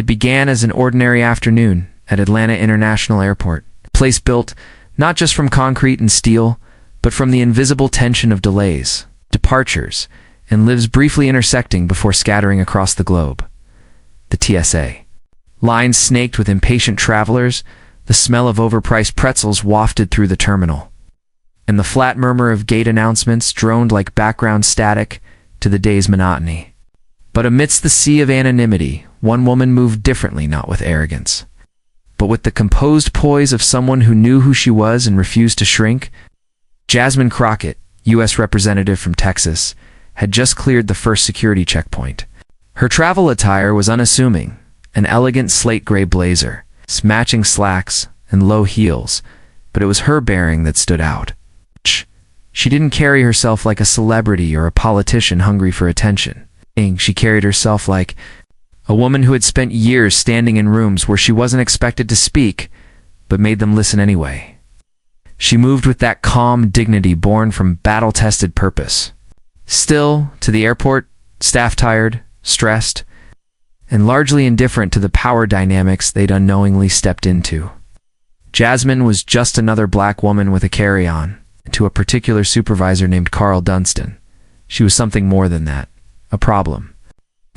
It began as an ordinary afternoon at Atlanta International Airport, a place built not just from concrete and steel, but from the invisible tension of delays, departures, and lives briefly intersecting before scattering across the globe. The TSA. Lines snaked with impatient travelers, the smell of overpriced pretzels wafted through the terminal, and the flat murmur of gate announcements droned like background static to the day's monotony. But amidst the sea of anonymity, one woman moved differently, not with arrogance, but with the composed poise of someone who knew who she was and refused to shrink. Jasmine Crockett, U.S. Representative from Texas, had just cleared the first security checkpoint. Her travel attire was unassuming, an elegant slate-gray blazer, matching slacks and low heels, but it was her bearing that stood out. She didn't carry herself like a celebrity or a politician hungry for attention. She carried herself like a woman who had spent years standing in rooms where she wasn't expected to speak, but made them listen anyway. She moved with that calm dignity born from battle-tested purpose. Still, to the airport, staff tired, stressed, and largely indifferent to the power dynamics they'd unknowingly stepped into. Jasmine was just another black woman with a carry-on. To a particular supervisor named Carl Dunstan, she was something more than that, a problem.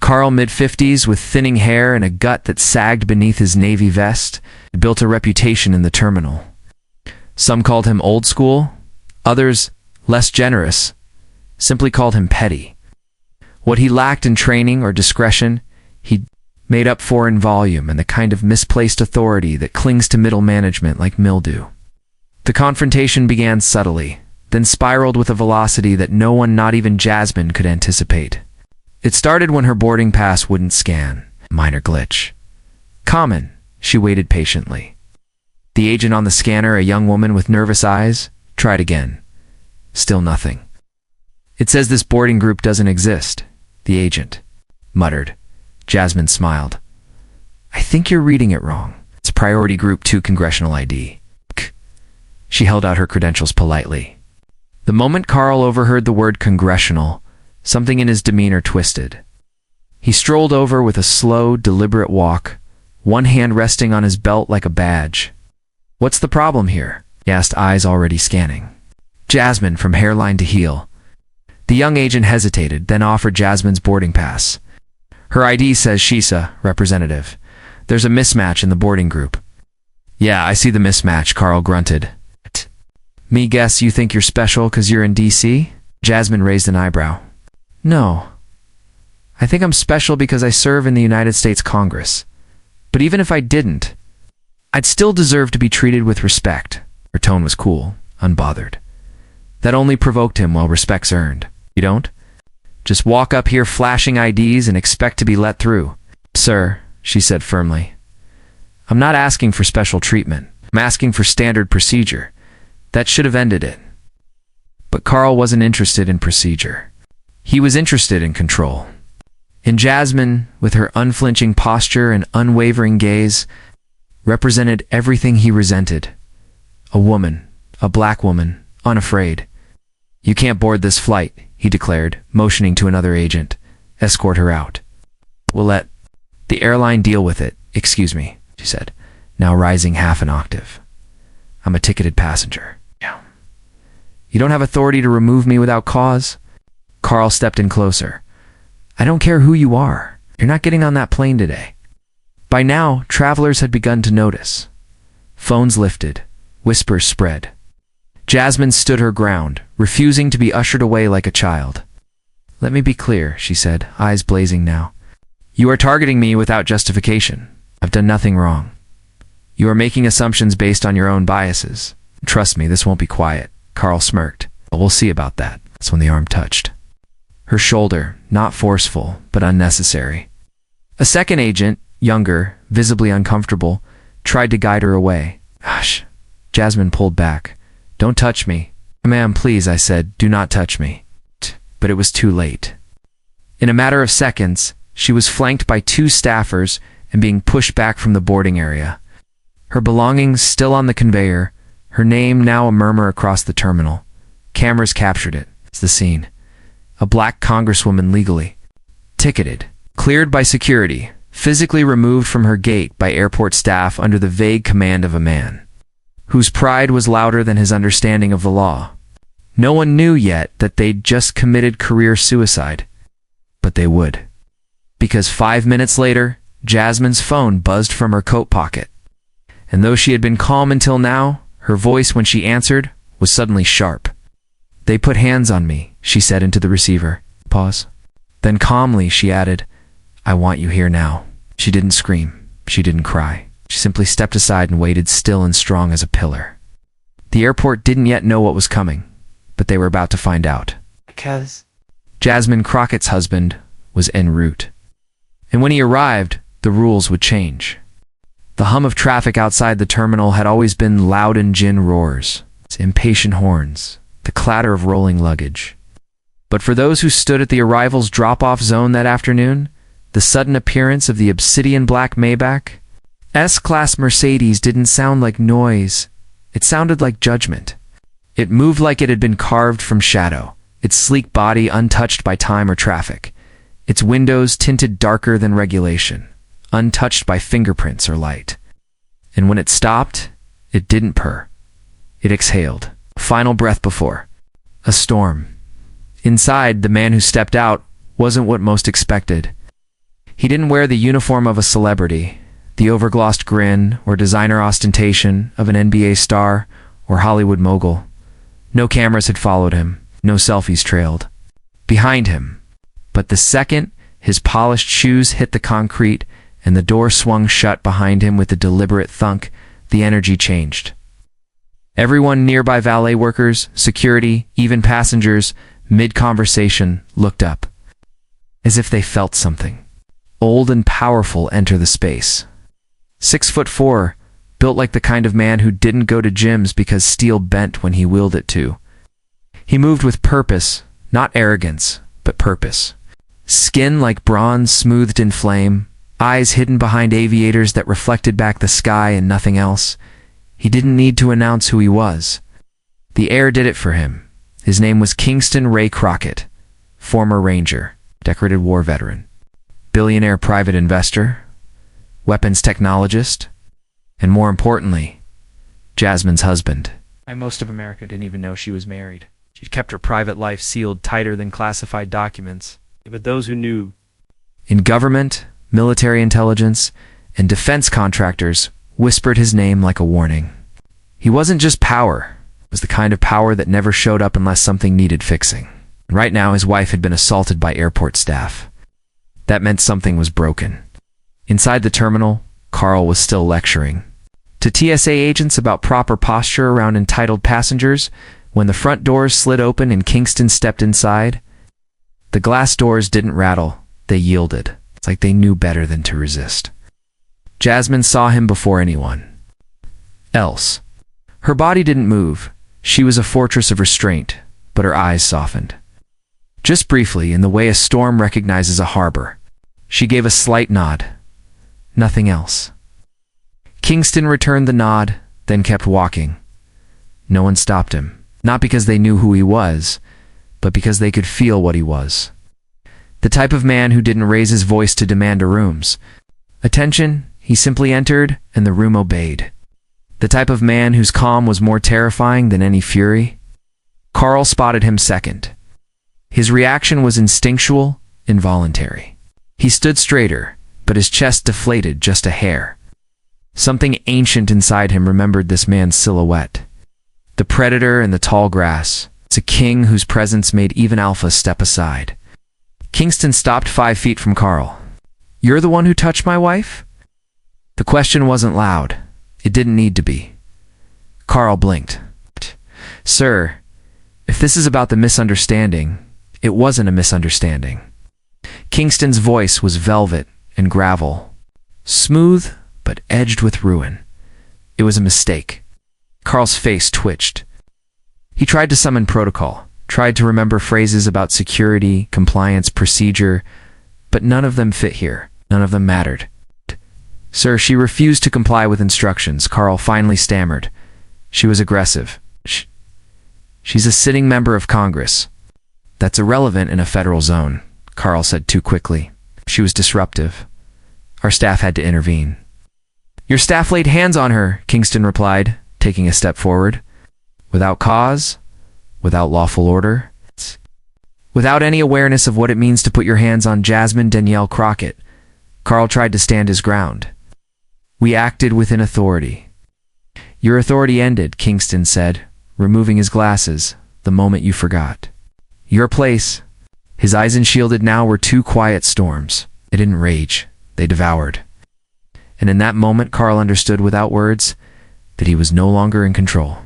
Carl, mid-50s, with thinning hair and a gut that sagged beneath his navy vest, built a reputation in the terminal. Some called him old school, others, less generous, simply called him petty. What he lacked in training or discretion, he made up for in volume and the kind of misplaced authority that clings to middle management like mildew. The confrontation began subtly, then spiraled with a velocity that no one, not even Jasmine, could anticipate. It started when her boarding pass wouldn't scan. Minor glitch. Common. She waited patiently. The agent on the scanner, a young woman with nervous eyes, tried again. Still nothing. "It says this boarding group doesn't exist," the agent muttered. Jasmine smiled. "I think you're reading it wrong. It's Priority Group 2 Congressional ID." She held out her credentials politely. The moment Carl overheard the word congressional, something in his demeanor twisted. He strolled over with a slow, deliberate walk, one hand resting on his belt like a badge. "What's the problem here?" he asked, eyes already scanning Jasmine from hairline to heel. The young agent hesitated, then offered Jasmine's boarding pass. "Her ID says Shisa, representative. There's a mismatch in the boarding group." "Yeah, I see the mismatch," Carl grunted. "Me guess you think you're special because you're in D.C.? Jasmine raised an eyebrow. "No. I think I'm special because I serve in the United States Congress. But even if I didn't, I'd still deserve to be treated with respect." Her tone was cool, unbothered. That only provoked him while respect's earned. "You don't? Just walk up here flashing IDs and expect to be let through." "Sir," she said firmly, "I'm not asking for special treatment. I'm asking for standard procedure. That should have ended it." But Carl wasn't interested in procedure. He was interested in control. And Jasmine, with her unflinching posture and unwavering gaze, represented everything he resented. A woman, a black woman, unafraid. "You can't board this flight," he declared, motioning to another agent. "Escort her out." "We'll let the airline deal with it. Excuse me," she said, now rising half an octave. "I'm a ticketed passenger." "You don't have authority to remove me without cause?" Carl stepped in closer. "I don't care who you are. You're not getting on that plane today." By now, travelers had begun to notice. Phones lifted. Whispers spread. Jasmine stood her ground, refusing to be ushered away like a child. "Let me be clear," she said, eyes blazing now. "You are targeting me without justification. I've done nothing wrong. You are making assumptions based on your own biases. Trust me, this won't be quiet." Carl smirked. "But we'll see about that." That's when the arm touched her shoulder, not forceful, but unnecessary. A second agent, younger, visibly uncomfortable, tried to guide her away. "Hush." Jasmine pulled back. "Don't touch me." "Ma'am, please," I said, "do not touch me." But it was too late. In a matter of seconds, she was flanked by two staffers and being pushed back from the boarding area. Her belongings still on the conveyor, her name now a murmur across the terminal. Cameras captured it. It's the scene. A black congresswoman legally ticketed, cleared by security, physically removed from her gate by airport staff under the vague command of a man whose pride was louder than his understanding of the law. No one knew yet that they'd just committed career suicide, but they would. Because 5 minutes later, Jasmine's phone buzzed from her coat pocket. And though she had been calm until now, her voice when she answered was suddenly sharp. "They put hands on me," she said into the receiver. Pause. Then calmly she added, "I want you here now." She didn't scream. She didn't cry. She simply stepped aside and waited, still and strong as a pillar. The airport didn't yet know what was coming, but they were about to find out. Because Jasmine Crockett's husband was en route. And when he arrived, the rules would change. The hum of traffic outside the terminal had always been loud engine roars, impatient horns, the clatter of rolling luggage. But for those who stood at the arrival's drop-off zone that afternoon, the sudden appearance of the obsidian black Maybach S-Class Mercedes didn't sound like noise. It sounded like judgment. It moved like it had been carved from shadow, its sleek body untouched by time or traffic, its windows tinted darker than regulation, untouched by fingerprints or light. And when it stopped, it didn't purr. It exhaled, a final breath before a storm. Inside, the man who stepped out wasn't what most expected. He didn't wear the uniform of a celebrity, the overglossed grin or designer ostentation of an NBA star or Hollywood mogul. No cameras had followed him, no selfies trailed behind him. But the second his polished shoes hit the concrete and the door swung shut behind him with a deliberate thunk, the energy changed. Everyone nearby, valet workers, security, even passengers, mid-conversation, looked up, as if they felt something old and powerful enter the space. 6'4", built like the kind of man who didn't go to gyms because steel bent when he willed it to. He moved with purpose, not arrogance, but purpose. Skin like bronze smoothed in flame, eyes hidden behind aviators that reflected back the sky and nothing else. He didn't need to announce who he was. The air did it for him. His name was Kingston Ray Crockett, former Ranger, decorated war veteran, billionaire private investor, weapons technologist, and more importantly, Jasmine's husband. Most of America didn't even know she was married. She'd kept her private life sealed tighter than classified documents. But those who knew, in government, military intelligence, and defense contractors, whispered his name like a warning. He wasn't just power. It was the kind of power that never showed up unless something needed fixing. Right now, his wife had been assaulted by airport staff. That meant something was broken. Inside the terminal, Carl was still lecturing to TSA agents about proper posture around entitled passengers when the front doors slid open and Kingston stepped inside. The glass doors didn't rattle, they yielded. It's like they knew better than to resist. Jasmine saw him before anyone else. Her body didn't move. She was a fortress of restraint, but her eyes softened. Just briefly, in the way a storm recognizes a harbor. She gave a slight nod. Nothing else. Kingston returned the nod, then kept walking. No one stopped him, not because they knew who he was, but because they could feel what he was. The type of man who didn't raise his voice to demand a room's attention. He simply entered, and the room obeyed. The type of man whose calm was more terrifying than any fury. Carl spotted him second. His reaction was instinctual, involuntary. He stood straighter, but his chest deflated just a hair. Something ancient inside him remembered this man's silhouette. The predator in the tall grass. It's a king whose presence made even alphas step aside. Kingston stopped 5 feet from Carl. "You're the one who touched my wife?" The question wasn't loud. It didn't need to be. Carl blinked. "Sir, if this is about the misunderstanding, it wasn't a misunderstanding." Kingston's voice was velvet and gravel, smooth but edged with ruin. It was a mistake. Carl's face twitched. He tried to summon protocol, tried to remember phrases about security, compliance, procedure, but none of them fit here. None of them mattered. "Sir, she refused to comply with instructions," Carl finally stammered. "She was aggressive. She's a sitting member of Congress." "That's irrelevant in a federal zone," Carl said too quickly. "She was disruptive." Our staff had to intervene. Your staff laid hands on her, Kingston replied, taking a step forward. Without cause, without lawful order, without any awareness of what it means to put your hands on Jasmine Danielle Crockett, Carl tried to stand his ground. We acted within authority. Your authority ended, Kingston said, removing his glasses, the moment you forgot. Your place. His eyes enshielded now were two quiet storms. They didn't rage, they devoured. And in that moment Carl understood without words that he was no longer in control.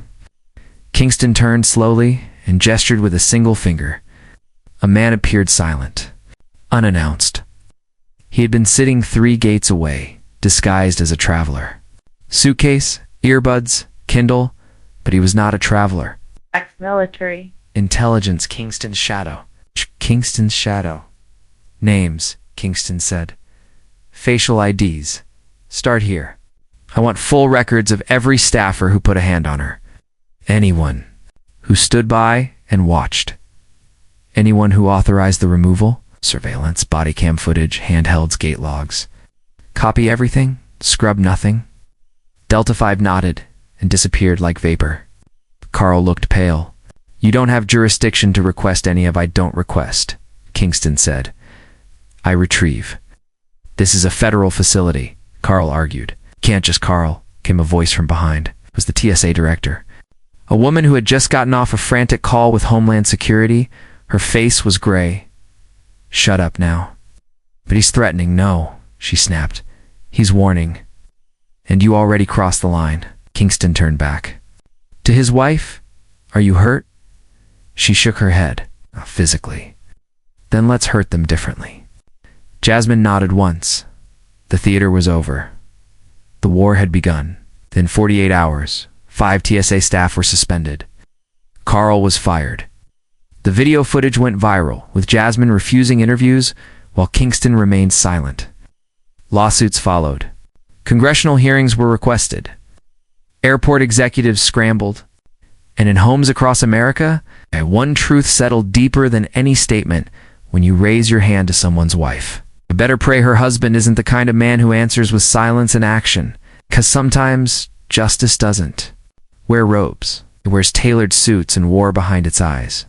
Kingston turned slowly and gestured with a single finger. A man appeared silent, unannounced. He had been sitting 3 gates away, disguised as a traveler. Suitcase, earbuds, Kindle, but he was not a traveler. Ex-military. Intelligence, Kingston's shadow. Kingston's shadow. Names, Kingston said. Facial IDs. Start here. I want full records of every staffer who put a hand on her. Anyone who stood by and watched. Anyone who authorized the removal, surveillance, body cam footage, handhelds, gate logs. Copy everything, scrub nothing. Delta 5 nodded and disappeared like vapor. Carl looked pale. You don't have jurisdiction to request any of I don't request, Kingston said. I retrieve. This is a federal facility, Carl argued. Can't just Carl, came a voice from behind. It was the TSA director. A woman who had just gotten off a frantic call with Homeland Security. Her face was gray. Shut up now. But he's threatening. No, she snapped. He's warning. And you already crossed the line. Kingston turned back. To his wife? Are you hurt? She shook her head. Physically. Then let's hurt them differently. Jasmine nodded once. The theater was over. The war had begun. Within 48 hours, 5 TSA staff were suspended. Carl was fired. The video footage went viral, with Jasmine refusing interviews while Kingston remained silent. Lawsuits followed. Congressional hearings were requested. Airport executives scrambled. And in homes across America, one truth settled deeper than any statement when you raise your hand to someone's wife. You better pray her husband isn't the kind of man who answers with silence and action, 'cause sometimes justice doesn't wear robes. It wears tailored suits and war behind its eyes.